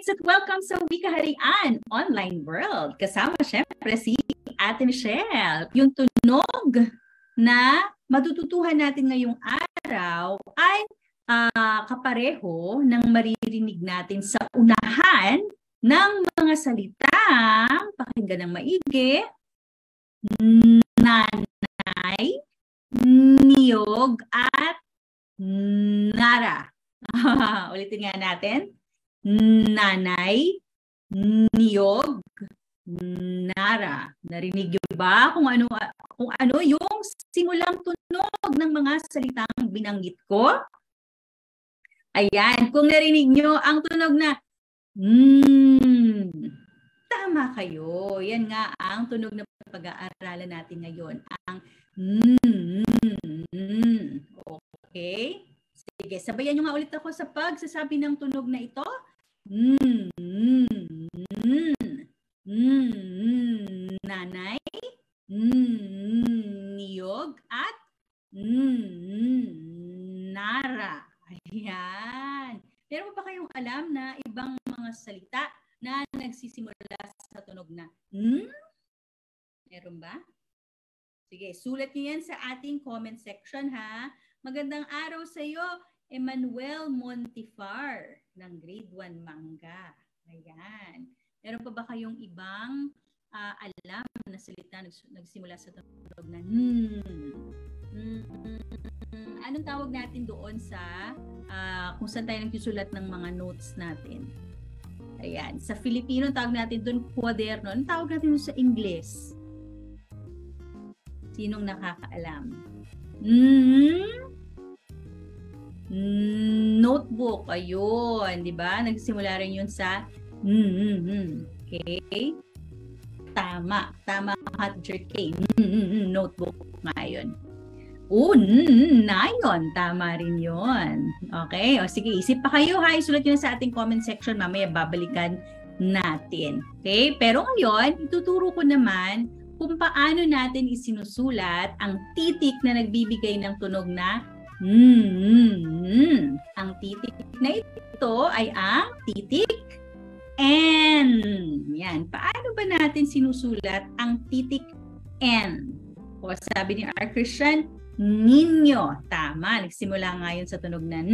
at welcome sa Wikaharian Online World. Kasama syempre si Ate Michelle. Yung tunog na matututuhan natin ngayong araw ay kapareho ng maririnig natin sa unahan ng mga salitang, pakinggan ng maigi, nanay, niyog, at nara. Ulitin nga natin. Nanay, niyog, nara. Narinig niyo ba kung ano yung simulang tunog ng mga salitang binanggit ko? Ayan, kung narinig niyo ang tunog na tama kayo. Yan nga ang tunog na pag-aaralan natin ngayon. Ang okay? Sige, sabayan nyo nga ulit ako sa pagsasabi ng tunog na ito. Nanay, niyog, at nara. Ayan. Meron pa kayong alam na ibang mga salita na nagsisimula sa tunog na Meron ba? Sige, sulat niyo yan sa ating comment section ha. Magandang araw sa iyo, Emmanuel Montifar ng Grade 1 Mangga. Ayan. Meron pa ba kayong ibang alam na salita nagsimula sa tunog na Anong tawag natin doon sa kung saan tayo nagsusulat ng mga notes natin? Ayan. Sa Filipino, tawag natin doon kwaderno. Anong tawag natin doon sa Ingles? Sinong nakakaalam? Notebook. Ayun. Diba? Nagsimula rin yun sa Okay? Tama. Tama, Teacher K. Notebook nga yun. Nayon. Tama rin yun. Okay? O sige, isip pa kayo ha. Isulat nyo sa ating comment section. Mamaya babalikan natin. Okay? Pero ngayon, ituturo ko naman kung paano natin isinusulat ang titik na nagbibigay ng tunog na Ang titik na ito ay ang titik N. Yan. Paano ba natin sinusulat ang titik N? O sabi ni R. Christian, ninyo. Tama. Nagsimula nga yun sa tunog na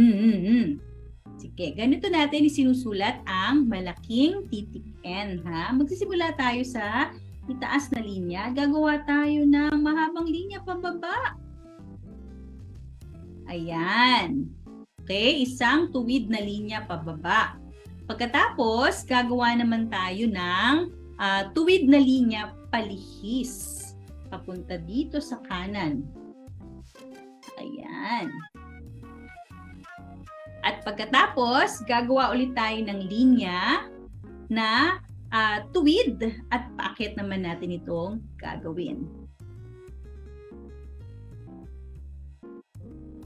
Sige, ganito natin isinusulat ang malaking titik N. Ha? Magsisimula tayo sa itaas na linya. Gagawa tayo ng mahabang linya pababa. Ayan. Okay, isang tuwid na linya pababa. Pagkatapos, gagawa naman tayo ng tuwid na linya palihis. Papunta dito sa kanan. Ayan. At pagkatapos, gagawa ulit tayo ng linya na tuwid at paakyat naman natin itong gagawin.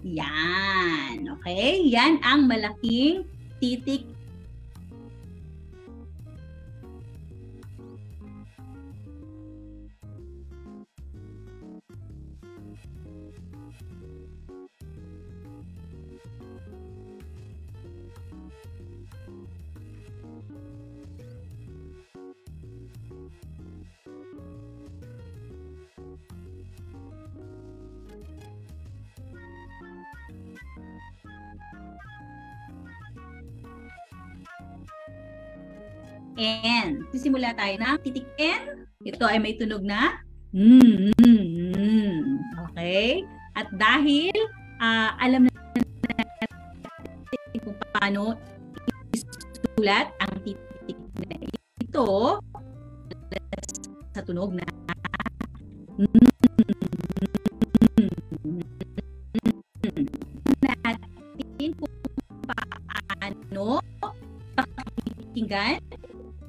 Yan. Okay? Yan ang malaking titik. N. Sisimula tayo ng titik N. Ito ay may tunog na Okay? At dahil alam na natin kung paano isulat ang titik na ito sa tunog na natin kung paano pakikinggan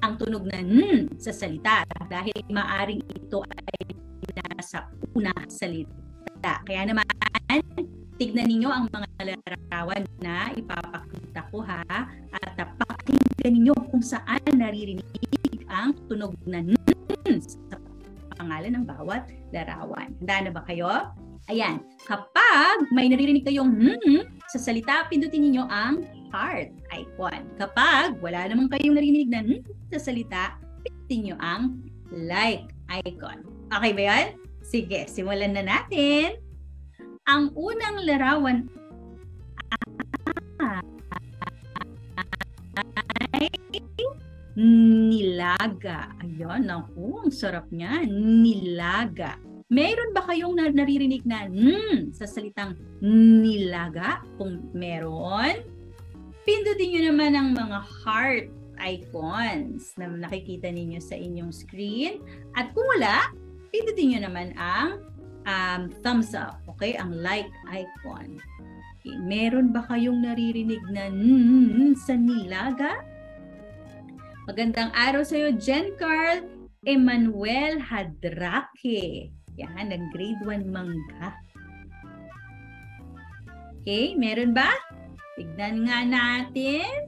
ang tunog na sa salita dahil maaring ito ay nasa una salita. Kaya naman, tignan ninyo ang mga larawan na ipapakita ko ha at pakinggan ninyo kung saan naririnig ang tunog na sa pangalan ng bawat larawan. Handa na ba kayo? Ayan, kapag may naririnig kayong sa salita, pindutin ninyo ang heart icon. Kapag wala naman kayong narinig na sa salita, pindutin nyo ang like icon. Okay ba yan? Sige, simulan na natin. Ang unang larawan ay nilaga. Ayun, naku, ang sarap niya. Nilaga. Meron ba kayong naririnig na sa salitang nilaga? Kung meron, pindutin nyo naman ang mga heart icons na nakikita ninyo sa inyong screen. At kung wala, pindutin nyo naman ang thumbs up. Okay? Ang like icon. Okay. Meron ba kayong naririnig na sa nilaga? Magandang araw sa iyo, Jen Carl Emmanuel Hadrake. Yan, ang grade 1 mangga. Okay, meron ba? Tignan nga natin.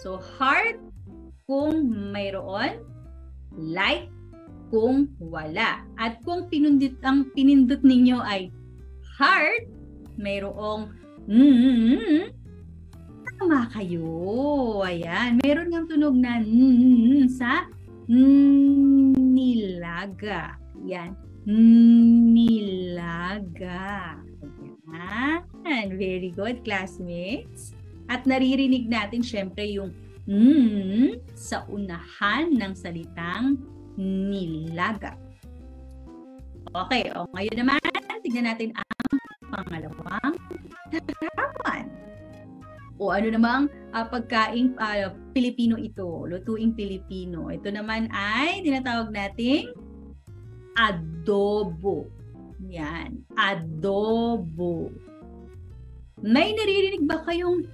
So, heart kung mayroon, like kung wala. At kung pinindot ninyo ay heart, mayroong tama kayo. Ayan, meron ng tunog na sa nilaga. Yan. Nilaga. Ayan. Very good, classmates. At naririnig natin syempre yung sa unahan ng salitang nilaga. Okay, o ngayon naman, tignan natin ang pangalawang larawan. O ano namang pagkaing Pilipino ito, lutuing Pilipino. Ito naman ay tinatawag nating adobo. Yan, adobo. May naririnig ba kayong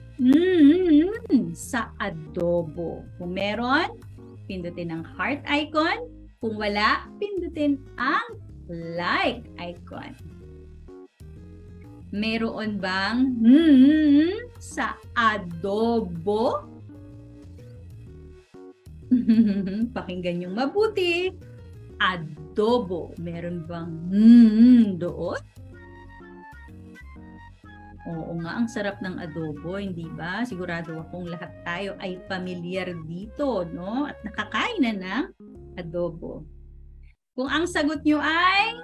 sa adobo? Kung meron, pindutin ang heart icon. Kung wala, pindutin ang like icon. Meron bang sa adobo? Pakinggan yung mabuti. Adobo. Meron bang doon? Oo nga, ang sarap ng adobo, hindi ba? Sigurado akong lahat tayo ay pamilyar dito, no? At nakakain na ng adobo. Kung ang sagot nyo ay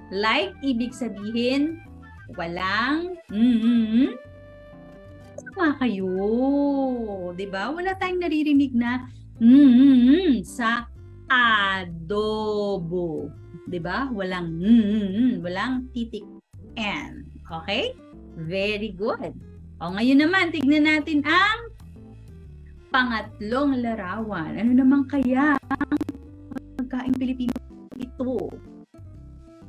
like, ibig sabihin walang tama kayo. Diba? Wala tayong naririnig na sa adobo. Diba? Walang walang titik N. Okay? Very good. O ngayon naman, tignan natin ang pangatlong larawan. Ano naman kaya ang pagkain Pilipino ito?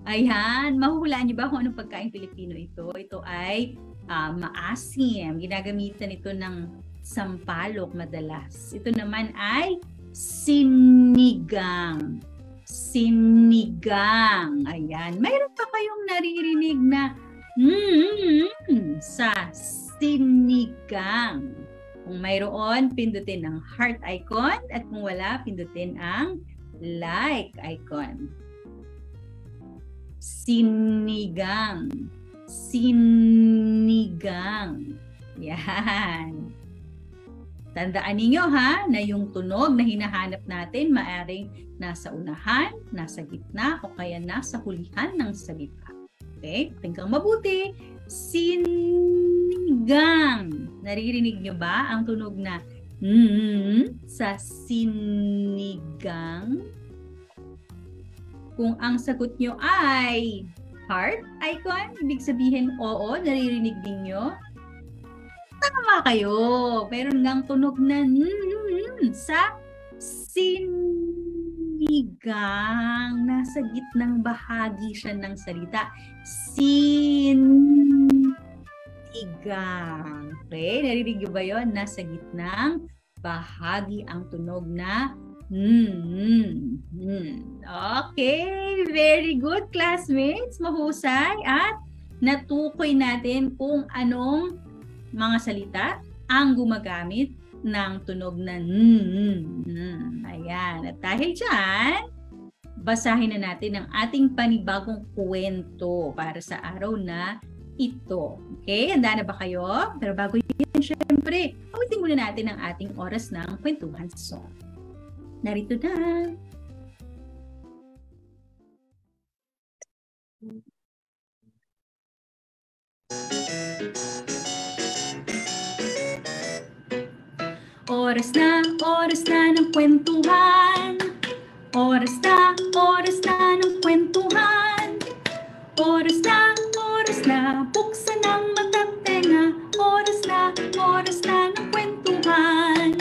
Ayan, mahuhulaan niyo ba kung anong pagkain Pilipino ito? Ito ay maasim. Ginagamitan ito ng sampalok madalas. Ito naman ay sinigang. Sinigang. Ayan. Mayroon pa kayong naririnig na sa sinigang? Kung mayroon, pindutin ang heart icon. At kung wala, pindutin ang like icon. Sinigang. Sinigang. Yan. Tandaan ninyo ha, na yung tunog na hinahanap natin maaring nasa unahan, nasa gitna, o kaya nasa hulihan ng salita. Okay? Pakinggang mabuti. Sinigang. Naririnig nyo ba ang tunog na sa sinigang? Kung ang sagot nyo ay heart icon, ibig sabihin oo, naririnig ninyo. Tama kayo. Meron ngang tunog na sa sinigang. Nasa gitnang bahagi siya ng salita. Sinigang. Okay, naririnig nyo ba yun? Nasa gitnang bahagi ang tunog na Okay, very good classmates. Mahusay at natukoy natin kung anong mga salita ang gumagamit ng tunog na Ayan. At dahil dyan, basahin na natin ang ating panibagong kwento para sa araw na ito. Okay? Handa na ba kayo? Pero bago yan, syempre, awitin muna natin ang ating oras ng kwentuhan song. Narito na. Oras na ng kwentuhan. Oras na ng kwentuhan. Oras na, buksan ang mata't tenga. Oras na ng kwentuhan.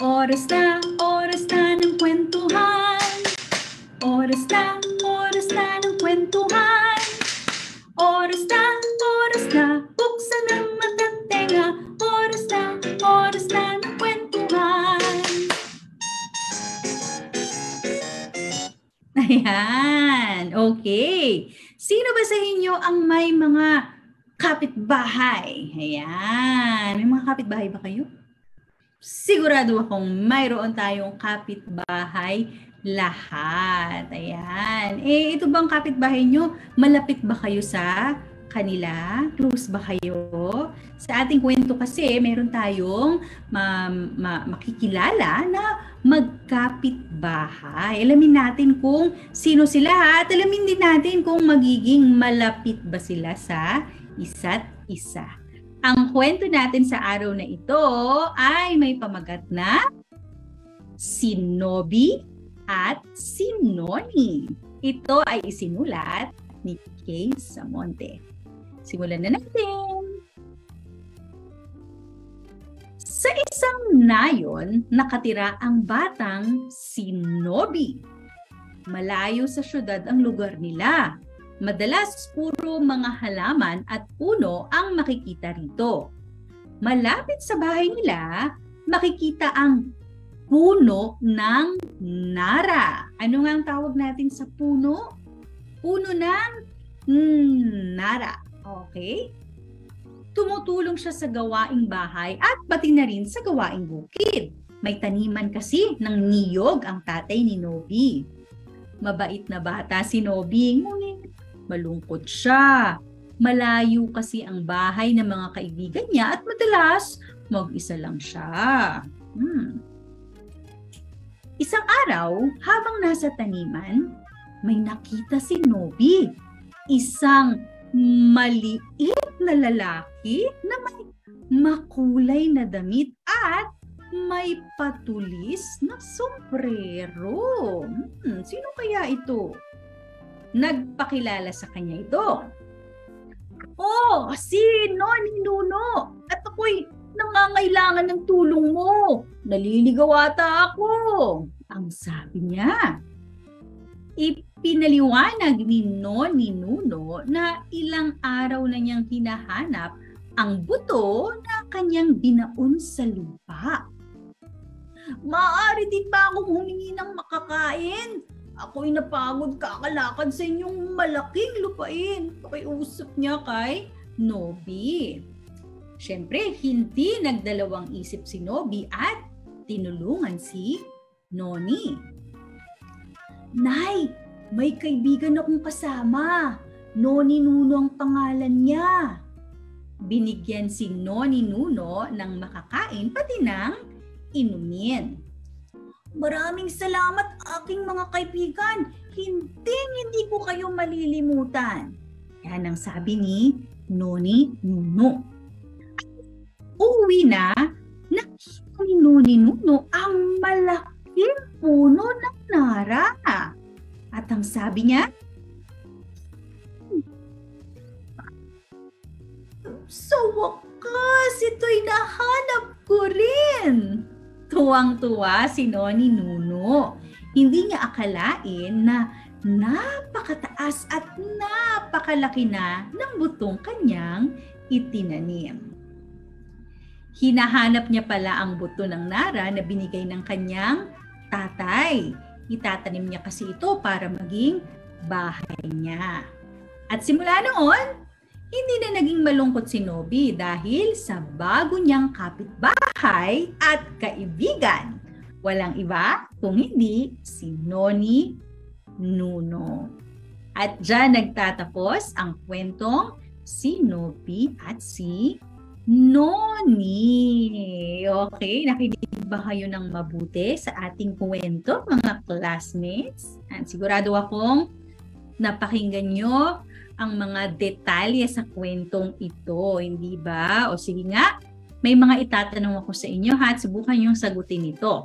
Oras na ng kwentuhan. Oras na ng kwentuhan. Oras na, buksan ang mata't tenga. Oras na ng kwentuhan. Ayan, okay. Sino ba sa inyo ang may mga kapitbahay? Ayan, may mga kapitbahay ba kayo? Sigurado akong mayroon tayong kapitbahay lahat. Ayan. Ito bang kapitbahay nyo? Malapit ba kayo sa kanila? Close ba kayo? Sa ating kwento kasi, meron tayong makikilala na magkapitbahay. Alamin natin kung sino sila at alamin din natin kung magiging malapit ba sila sa isa't isa. Ang kwento natin sa araw na ito ay may pamagat na si Nobby at si Noni. Ito ay isinulat ni Kay Samonte. Simulan na natin. Sa isang nayon, nakatira ang batang si Nobby. Malayo sa syudad ang lugar nila. Madalas puro mga halaman at puno ang makikita rito. Malapit sa bahay nila, makikita ang puno ng nara. Ano nga ang tawag natin sa puno? Puno ng nara. Okay? Tumutulong siya sa gawaing bahay at pati na rin sa gawaing bukid. May taniman kasi ng niyog ang tatay ni Nobby. Mabait na bata si Nobby, ngunit malungkot siya. Malayo kasi ang bahay ng mga kaibigan niya at madalas mag-isa lang siya. Isang araw, habang nasa taniman, may nakita si Nobby. Isang maliit na lalaki na may makulay na damit at may patulis na sombrero. Sino kaya ito? Nagpakilala sa kanya ito. Oh, si Noni Nuno. At ako'y nangangailangan ng tulong mo. Naliligaw ata ako. Ang sabi niya. Ipinaliwanag ni Noni Nuno na ilang araw na niyang hinahanap ang buto na kanyang binaon sa lupa. Maaari din ba akong humingi ng makakain? Ako'y napagod kakalakad sa inyong malaking lupain. Pakiusap niya kay Nobby. Siyempre, hindi nagdalawang isip si Nobby at tinulungan si Noni. Nay, may kaibigan akong kasama. Noni Nuno ang pangalan niya. Binigyan si Noni Nuno ng makakain pati ng inumin. Maraming salamat aking mga kaibigan. Hindi ko kayo malilimutan. Yan ang sabi ni Noni Nuno. Uuwi na, nakita ni Noni Nuno ang malaking puno ng nara. At ang sabi niya, sa wakas, ito'y nahanap ko rin. Tuwang-tuwa si Noni Nuno. Hindi niya akalain na napakataas at napakalaki na ng butong kanyang itinanim. Hinahanap niya pala ang buto ng nara na binigay ng kanyang tatay. Itatanim niya kasi ito para maging bahay niya. At simula noon, hindi na naging malungkot si Nobby dahil sa bago niyang kapitbahay at kaibigan. Walang iba kung hindi si Noni Nuno. At dyan nagtatapos ang kwentong si Nobby at si Noni. Okay, nakinig ba kayo ng mabuti sa ating kwento, mga classmates? And sigurado akong napakinggan nyo ang mga detalye sa kwentong ito, hindi ba? O sige nga, may mga itatanong ako sa inyo ha, at subukan nyo sagutin ito.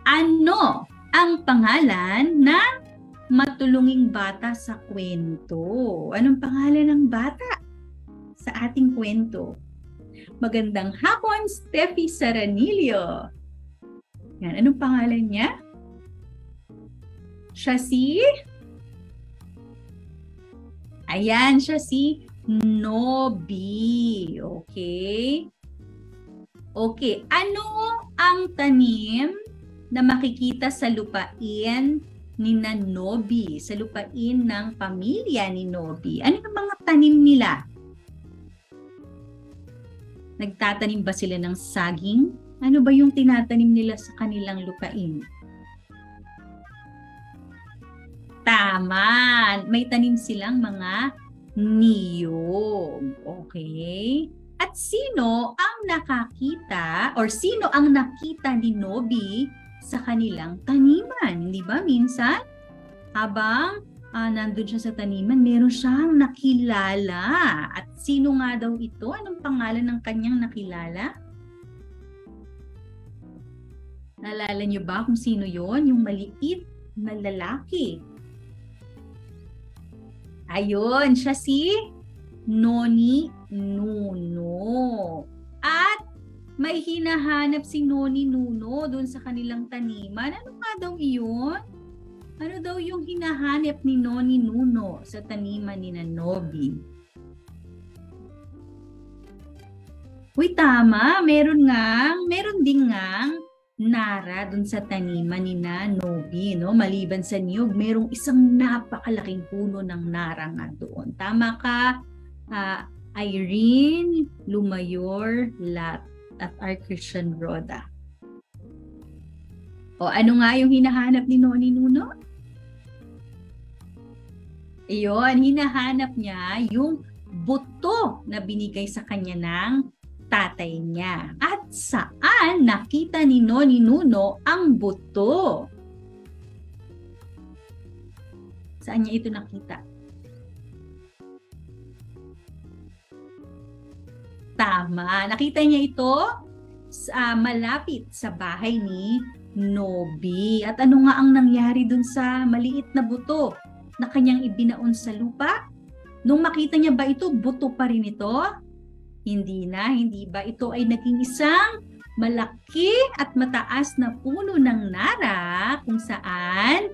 Ano ang pangalan ng matulunging bata sa kwento? Anong pangalan ng bata sa ating kwento? Magandang hapon, Steffi Saranilio. Yan, anong pangalan niya? Siya si? Ayan, siya si Nobby. Okay? Okay, ano ang tanim na makikita sa lupain ni Nobby, sa lupain ng pamilya ni Nobby? Ano ang mga tanim nila? Nagtatanim ba sila ng saging? Ano ba yung tinatanim nila sa kanilang lupain? Tama! May tanim silang mga niyog. Okay? At sino ang nakakita or sino ang nakita ni Nobby sa kanilang taniman? Di ba minsan, habang nandun siya sa taniman, meron siyang nakilala. At sino nga daw ito? Anong pangalan ng kanyang nakilala? Naalala niyo ba kung sino yon? Yung maliit na lalaki. Ayun, siya si Noni Nuno. At may hinahanap si Noni Nuno doon sa kanilang taniman. Ano nga daw iyon? Ano daw yung hinahanap ni Noni Nuno sa taniman ni Nobby? Uy, tama. Meron din ngang nara dun sa taniman ni Nobby, no? Maliban sa niyog, merong isang napakalaking puno ng nara nga doon. Tama ka, Irene Lumayor Lat at R. Christian Roda. O ano nga yung hinahanap ni Noni Nuno? Iyon, hinahanap niya yung buto na binigay sa kanya ng tatay niya. At saan nakita ni Noni Nuno ang buto? Saan niya ito nakita? Tama. Nakita niya ito malapit sa bahay ni Nobby. At ano nga ang nangyari dun sa maliit na buto na kanyang ibinaon sa lupa? Nung makita niya ba ito, buto pa rin ito? Hindi na, hindi ba? Ito ay naging isang malaki at mataas na puno ng nara kung saan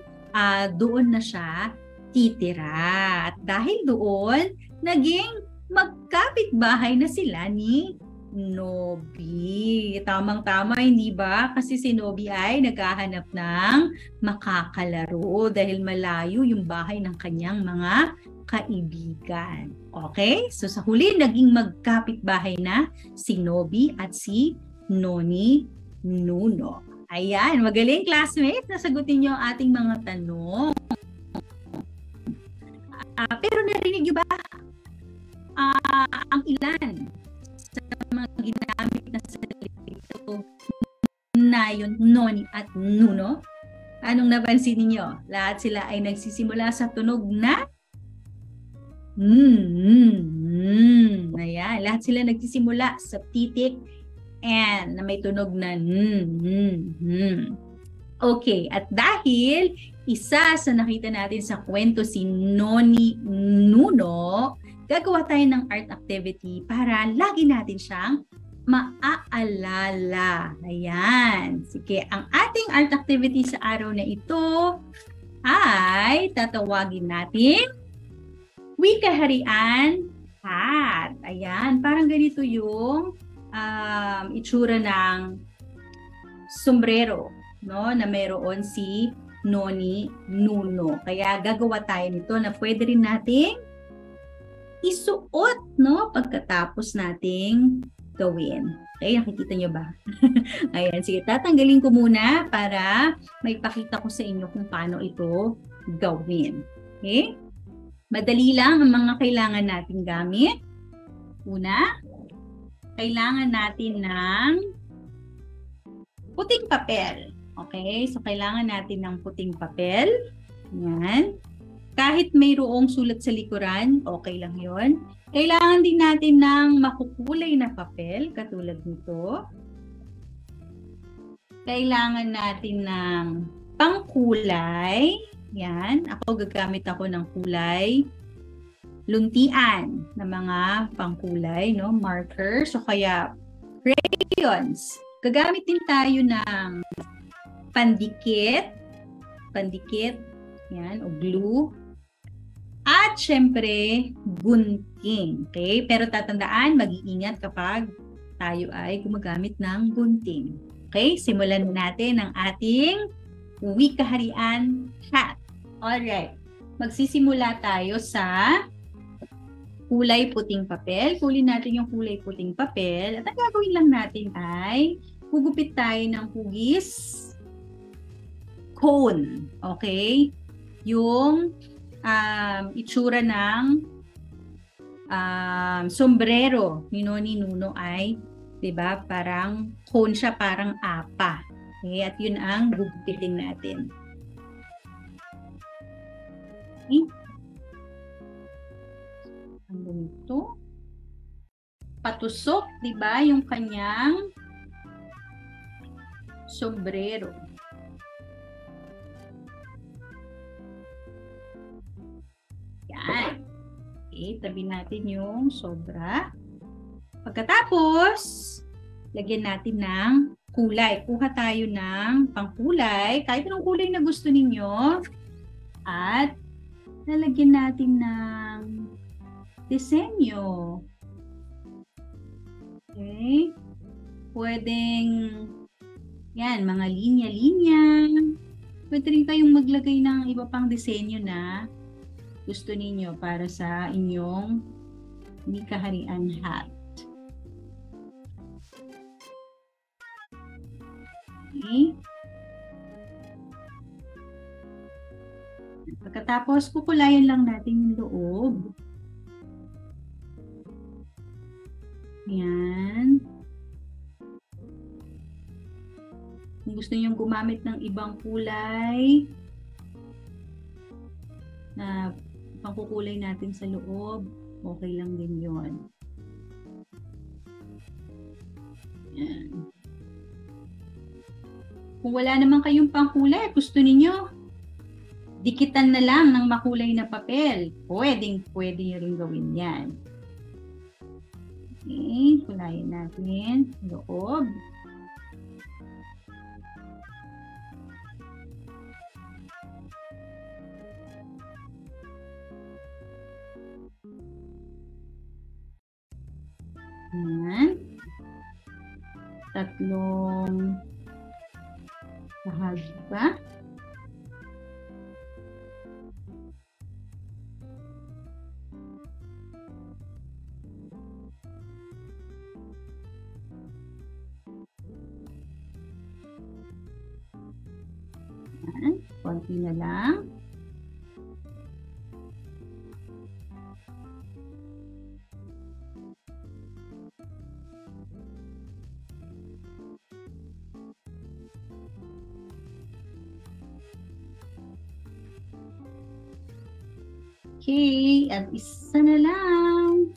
doon na siya titira. At dahil doon, naging magkapit-bahay na sila ni Nobby. Tamang-tama, hindi ba? Kasi si Nobby ay naghahanap ng makakalaro dahil malayo yung bahay ng kanyang mga kaibigan. Okay? So sa huli, naging magkapit-bahay na si Nobby at si Noni Nuno. Ayan, magaling classmates, nasagutin niyo ang ating mga tanong. Pero narinig niyo ba ang ilan sa mga ginamit na salita ito na yun, Noni at Nuno? Anong napansin niyo? Lahat sila ay nagsisimula sa tunog na Ayan, lahat sila nagsisimula sa titik N na may tunog na Okay, at dahil isa sa nakita natin sa kwento si Noni Nuno, gagawa tayo ng art activity para lagi natin siyang maaalala. Ayan. Sige, ang ating art activity sa araw na ito ay tatawagin natin Wikaharian Hat. Ayan, parang ganito yung itsura ng sombrero, no, na meron si Noni Nuno. Kaya gagawa tayo nito na pwede rin nating isuot, no, pagkatapos nating gawin. Okay, nakikita nyo ba? Ayan, sige, tatanggalin ko muna para may pakita ko sa inyo kung paano ito gawin. Okay? Madali lang ang mga kailangan nating gamit. Una, kailangan natin ng puting papel. Okay? So, kailangan natin ng puting papel. Yan. Kahit mayroong sulat sa likuran, okay lang yon. Kailangan din natin ng makukulay na papel, katulad nito. Kailangan natin ng pangkulay. Yan. Ako gagamit ako ng kulay. Luntian na mga pangkulay, no? Markers. So, kaya crayons. Gagamit din tayo ng pandikit. Pandikit. Yan. O glue. At syempre, gunting. Okay? Pero tatandaan, mag-iingat kapag tayo ay gumagamit ng gunting. Okay? Simulan natin ang ating wikaharian hat. Alright. Magsisimula tayo sa kulay puting papel. Kunin natin yung kulay puting papel. At ang gagawin lang natin ay hugupit tayo ng hugis cone. Okay? Yung itsura ng sombrero ni Noni Nuno ay, 'di ba? Parang cone siya, parang apa. Okay? At yun ang gugupitin natin. Okay? Ang ganito. Patusok, 'di ba? Yung kanyang sombrero. Yan. Okay, tabi natin yung sobra. Pagkatapos, lagyan natin ng kulay. Kuha tayo ng pangkulay, kahit anong kulay na gusto ninyo. At lalagyan natin ng disenyo. Okay. Pwedeng, yan, mga linya-linya. Pwede rin kayong maglagay ng iba pang disenyo na gusto ninyo para sa inyong wikaharian hat. Okay. Pagkatapos, kukulayan lang natin yung loob. Yan. Kung gusto niyo gumamit ng ibang kulay na pangkukulay natin sa loob, okay lang din yun. Yan. Kung wala naman kayong pangkulay, gusto niyo dikitan na lang ng makulay na papel. Pwede rin gawin yan. Okay, kulayan natin loob. Yan. Tatlong bahagi pa. Yan. Konti na lang. Okay, at isa na lang.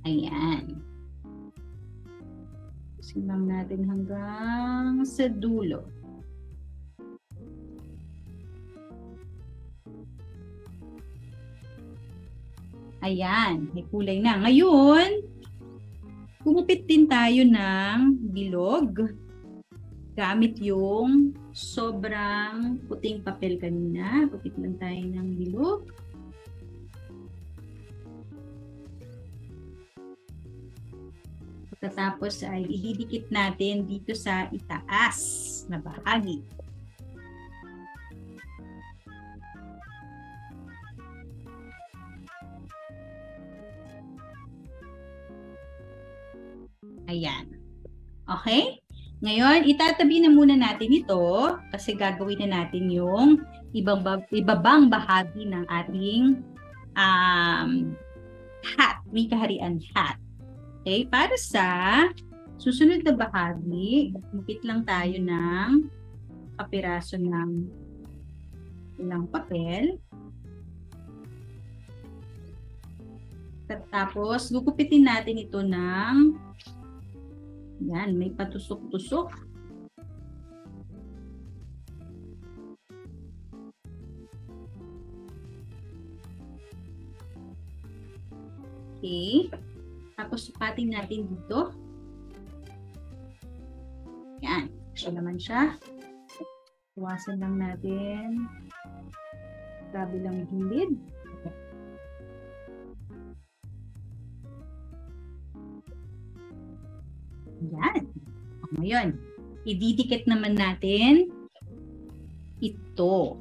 Ayan. Silang natin hanggang sa dulo. Ayan, may kulay na. Ngayon, gumupit din tayo ng bilog gamit yung sobrang puting papel kanina. Gupit lang tayo ng bilog. Pagkatapos ay ididikit natin dito sa itaas na bahagi. Ayan. Okay? Ngayon, itatabi na muna natin ito kasi gagawin na natin yung ibabang bahagi ng ating hat, may kaharian hat. Okay? Para sa susunod na bahagi, mukit lang tayo ng kapiraso ng ilang papel. Tapos, gugupitin natin ito ng yan, may patusok-tusok. Okay. Tapos, sukatin natin dito. Yan. Siya naman siya. Iwasan lang natin. Grabe lang gilid. Yan. Ngayon, ididikit naman natin ito.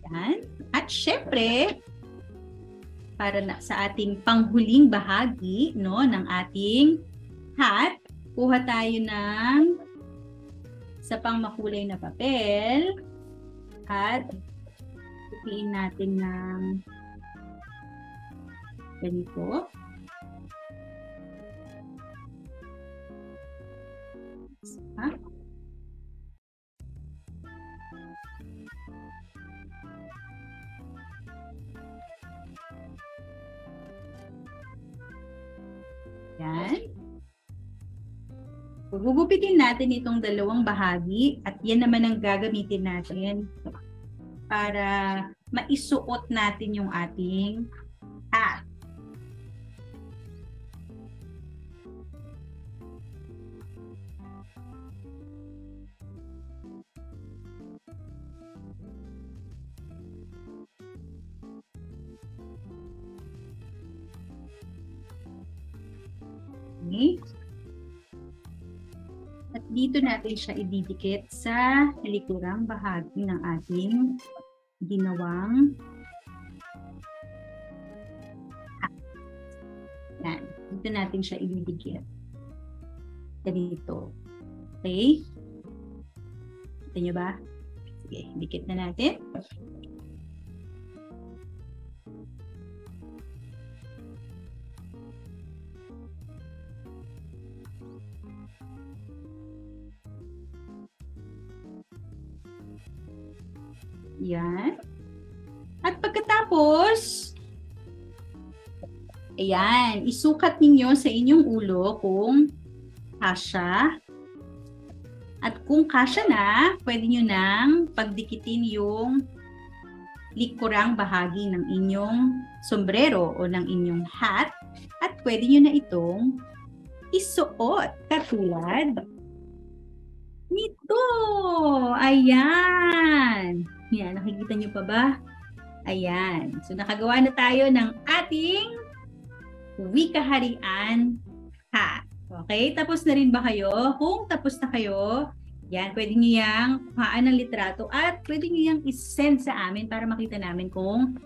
Yan. At syempre, para na sa ating panghuling bahagi no, ng ating hat, kuha tayo ng sa pangmakulay na papel at ipiin natin ng ganito. Ha? Yan. Gugupitin natin itong dalawang bahagi at yan naman ang gagamitin natin para maisuot natin yung ating hat. Okay. At dito natin siya ididikit sa likurang bahagi ng ating ginawang hat. Yan. Dito natin siya ididikit. Ganito. Okay? Kita nyo ba? Sige, dikit na natin. Yan. At pagkatapos, ayan, isukat ninyo sa inyong ulo kung kasya. At kung kasya na, pwede nyo nang pagdikitin yung likurang bahagi ng inyong sombrero o ng inyong hat. At pwede nyo na itong isuot katulad nito. Ayan. Yan, nakikita nyo pa ba? Ayan. So, nakagawa na tayo ng ating wikaharian hat. Okay? Tapos na rin ba kayo? Kung tapos na kayo, yan, pwede nyo yang kuhaan ng litrato at pwede nyo yang isend sa amin para makita namin kung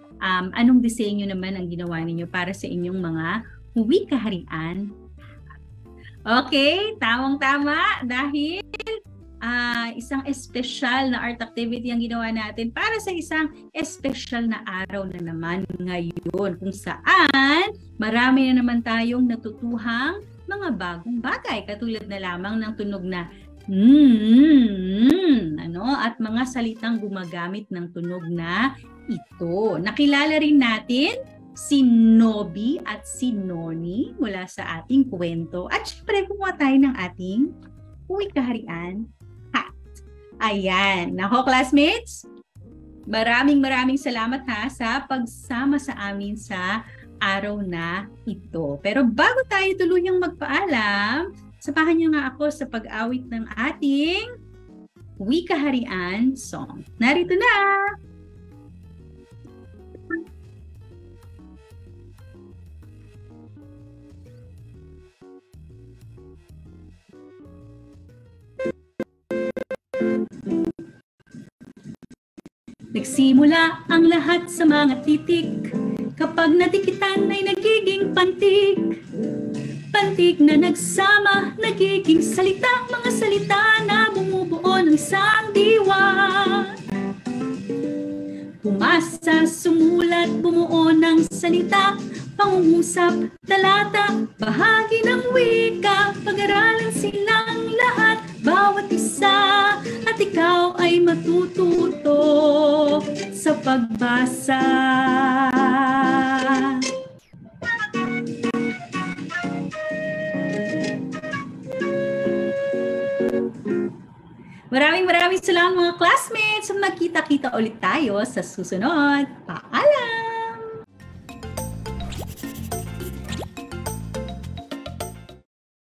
anong disenyo naman ang ginawa ninyo para sa inyong mga wikaharian. Okay? Tamang-tama dahil isang espesyal na art activity ang ginawa natin para sa isang espesyal na araw na naman ngayon kung saan marami na naman tayong natutuhang mga bagong bagay katulad na lamang ng tunog na at mga salitang gumagamit ng tunog na ito. Nakilala rin natin si Nobby at si Noni mula sa ating kwento at syempre kumuha tayo ng ating wikaharian. Ayan. Nako, classmates, maraming salamat ha sa pagsama sa amin sa araw na ito. Pero bago tayo tuluyang magpaalam, samahan niyo nga ako sa pag-awit ng ating wikaharian song. Narito na! Nagsimula ang lahat sa mga titik. Kapag natikitan ay nagiging pantig. Pantig na nagsama, nagiging salita. Mga salita na bumubuo ng isang diwa. Pumasa, sumulat, bumuo ng salita. Pangungusap, talata, bahagi ng wika. Pag-aralan silang lahat, bawat isa. At ikaw ay matututo sa pagbasa. Maraming salamat mga classmates. Magkita-kita ulit tayo sa susunod.